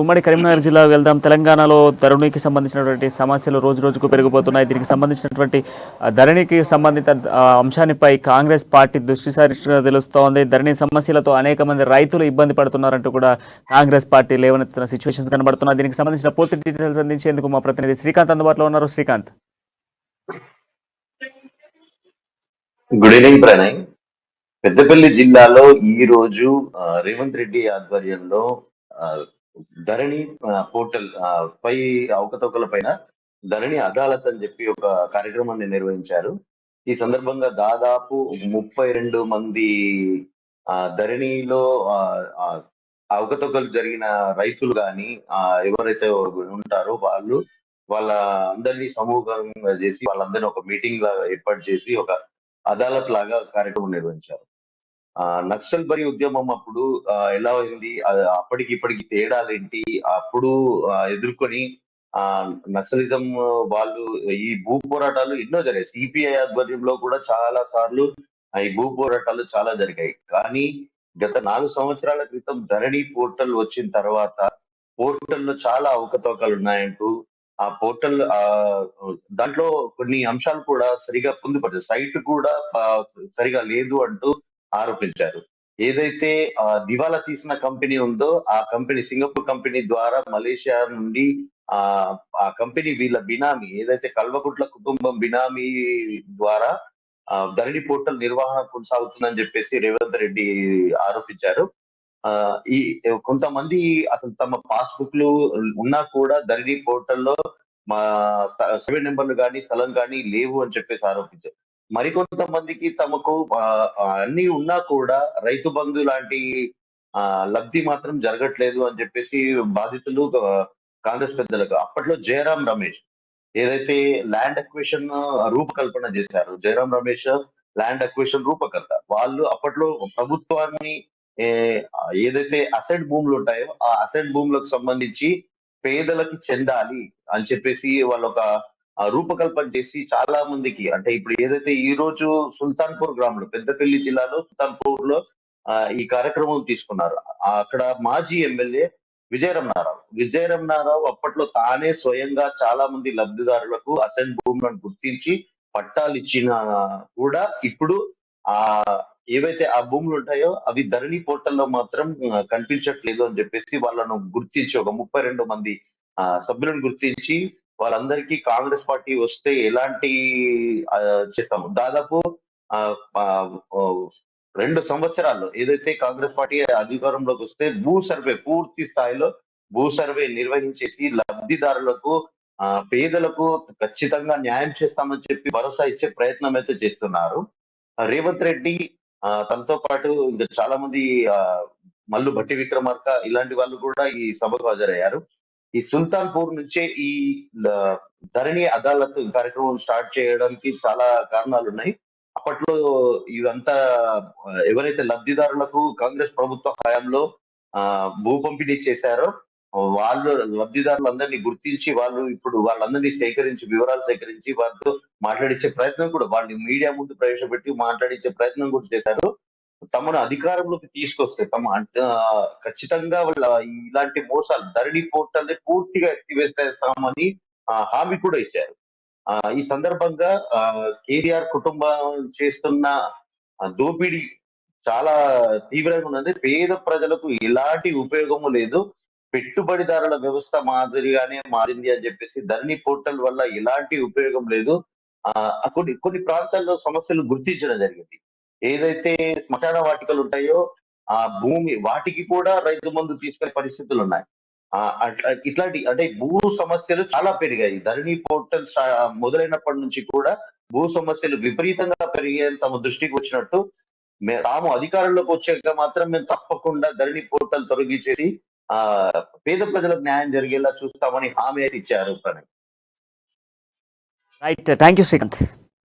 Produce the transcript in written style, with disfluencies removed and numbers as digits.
ఉమ్మడి కరీంనగర్ జిల్లాకు వెళ్దాం. తెలంగాణలో ధరణికి సంబంధించినటువంటి సమస్యలు రోజు రోజుకు పెరిగిపోతున్నాయి. దీనికి సంబంధించినటువంటి ధరణికి సంబంధిత అంశానిపై కాంగ్రెస్ పార్టీ దృష్టి సారించినట్టు తెలుస్తోంది. ధరణి సమస్యలతో అనేక మంది రైతులు ఇబ్బంది పడుతున్నారంటూ కూడా కాంగ్రెస్ పార్టీ లేవనెత్తున్న సిచ్యువేషన్స్ కనబడుతున్నాయి. దీనికి సంబంధించిన పూర్తి డీటెయిల్స్ అందించేందుకు మా ప్రతినిధి శ్రీకాంత్ అందుబాటులో ఉన్నారు. Srikanth, good evening Pranay. పెద్దపల్లి జిల్లాలో ఈ రోజు రేవంత్ రెడ్డి ఆధ్వర్యంలో ధరణి పోర్టల్ పై అవకతవకల పైన ధరణి అదాలత్ అని చెప్పి ఒక కార్యక్రమాన్ని నిర్వహించారు. ఈ సందర్భంగా దాదాపు 32 మంది ధరణిలో అవకతవకలు జరిగిన రైతులు కానీ ఎవరైతే ఉంటారో వాళ్ళ అందరినీ సమూహంగా చేసి వాళ్ళందరినీ ఒక మీటింగ్ లాగా ఏర్పాటు చేసి ఒక అదాలత్ లాగా కార్యక్రమం నిర్వహించారు. నక్సల్ బరి ఉద్యమం అప్పుడు ఎలా అయింది, అప్పటికి ఇప్పటికి తేడాలేంటి, అప్పుడు ఎదుర్కొని నక్సలిజం వాళ్ళు ఈ భూ పోరాటాలు ఎన్నో జరిగాయి. సిపిఐ ఆధ్వర్యంలో కూడా చాలా సార్లు ఈ భూ పోరాటాలు చాలా జరిగాయి. కానీ గత 4 సంవత్సరాల క్రితం ధరణి పోర్టల్ వచ్చిన తర్వాత పోర్టల్లో చాలా అవకతవకలు ఉన్నాయంటూ ఆ పోర్టల్ దాంట్లో కొన్ని అంశాలు కూడా సరిగా పొందుపరచారు. సైట్ కూడా సరిగా లేదు అంటూ ఆరోపించారు. ఏదైతే దివాలా తీసిన కంపెనీ ఉందో ఆ కంపెనీ సింగపూర్ కంపెనీ ద్వారా మలేషియా నుండి ఆ కంపెనీ వీళ్ళ బినామీ ఏదైతే కల్వకుట్ల కుటుంబం బినామీ ద్వారా ధరణి పోర్టల్ నిర్వహణ కొనసాగుతుందని చెప్పేసి రేవంత్ రెడ్డి ఆరోపించారు. ఈ కొంతమంది అసలు తమ పాస్బుక్లు ఉన్నా కూడా ధరణి పోర్టల్లో మా సర్వే నెంబర్లు కానీ స్థలం కానీ లేవు అని చెప్పేసి ఆరోపించారు. మరికొంతమందికి తమకు అన్ని ఉన్నా కూడా రైతు బంధు లాంటి లబ్ధి మాత్రం జరగట్లేదు అని చెప్పేసి బాధితులు కాంగ్రెస్ పెద్దలకు అప్పట్లో జయరాం రమేష్ ఏదైతే ల్యాండ్ అక్విజిషన్ రూపకల్పన చేశారు, జయరాం రమేష్ ల్యాండ్ అక్విజిషన్ రూపకర్త, వాళ్ళు అప్పట్లో ప్రభుత్వాన్ని ఏదైతే అసెట్ భూములు ఉంటాయో ఆ అసెట్ భూములకు సంబంధించి పేదలకు చెందాలి అని చెప్పేసి వాళ్ళు ఒక రూపకల్పన చేసి చాలా మందికి, అంటే ఇప్పుడు ఏదైతే ఈ రోజు సుల్తాన్పూర్ గ్రామంలో పెద్దపల్లి జిల్లాలో సుల్తాన్పూర్ లో ఈ కార్యక్రమం తీసుకున్నారు. అక్కడ మాజీ ఎమ్మెల్యే విజయరమణారావు అప్పట్లో తానే స్వయంగా చాలా మంది లబ్ధిదారులకు అసెంట్ భూములను గుర్తించి పట్టాలు ఇచ్చిన కూడా ఇప్పుడు ఆ ఏవైతే ఆ భూములు ఉంటాయో అవి ధరణి పోర్టల్లో మాత్రం కనిపించట్లేదు అని చెప్పేసి వాళ్ళను గుర్తించి ఒక 32 మంది సభ్యులను గుర్తించి వాళ్ళందరికీ కాంగ్రెస్ పార్టీ వస్తే ఎలాంటి చేస్తాము దాదాపు 2 సంవత్సరాల్లో ఏదైతే కాంగ్రెస్ పార్టీ అధికారంలోకి వస్తే పూర్తి స్థాయిలో భూ సర్వే నిర్వహించేసి లబ్ధిదారులకు పేదలకు ఖచ్చితంగా న్యాయం చేస్తామని చెప్పి భరోసా ఇచ్చే ప్రయత్నం అయితే చేస్తున్నారు రేవంత్ రెడ్డి. తనతో పాటు ఇంకా చాలా మంది మల్లు భట్టి విక్రమార్క ఇలాంటి వాళ్ళు కూడా ఈ సభకు హాజరయ్యారు. ఈ సుల్తాన్పూర్ నుంచే ఈ ధరణి అదాలత్ కార్యక్రమం స్టార్ట్ చేయడానికి చాలా కారణాలు ఉన్నాయి. అప్పట్లో ఇదంతా ఎవరైతే లబ్ధిదారులకు కాంగ్రెస్ ప్రభుత్వ హయాంలో భూ పంపిణీ చేశారో వాళ్ళు లబ్ధిదారులందరినీ గుర్తించి వాళ్ళు ఇప్పుడు వాళ్ళందరినీ వివరాలు సేకరించి వారితో మాట్లాడించే ప్రయత్నం కూడా వాళ్ళు మీడియా ముందు ప్రవేశపెట్టి మాట్లాడించే ప్రయత్నం కూడా చేశారు. తమను అధికారంలోకి తీసుకొస్తే ఖచ్చితంగా వాళ్ళ ఇలాంటి మోసాలు ధరణి పోర్టల్ పూర్తిగా ఎత్తివేస్తామని హామీ కూడా ఇచ్చారు. ఈ సందర్భంగా కేసీఆర్ కుటుంబం చేస్తున్న దోపిడీ చాలా తీవ్రంగా ఉన్నది. పేద ప్రజలకు ఎలాంటి ఉపయోగము లేదు, పెట్టుబడిదారుల వ్యవస్థ మాదిరిగానే మారింది అని చెప్పేసి ధరణి పోర్టల్ వల్ల ఎలాంటి ఉపయోగం లేదు. కొన్ని ప్రాంతాల్లో సమస్యలు గుర్తించడం జరిగింది. ఏదైతే శ్మశాన వాటికలు ఉంటాయో ఆ భూమి వాటికి కూడా రైతు మందు తీసుకునే పరిస్థితులు ఉన్నాయి. ఇట్లాంటి అంటే భూ సమస్యలు చాలా పెరిగాయి. ధరణి పోర్టల్ మొదలైనప్పటి నుంచి కూడా భూ సమస్యలు విపరీతంగా పెరిగాయని తమ దృష్టికి వచ్చినట్టు తాము అధికారంలోకి వచ్చాక మాత్రం మేము తప్పకుండా ధరణి పోర్టల్ తొలగించేసి పేద ప్రజలకు న్యాయం జరిగేలా చూస్తామని హామీ అయితే ఇచ్చారు. Right, thank you Srikanth.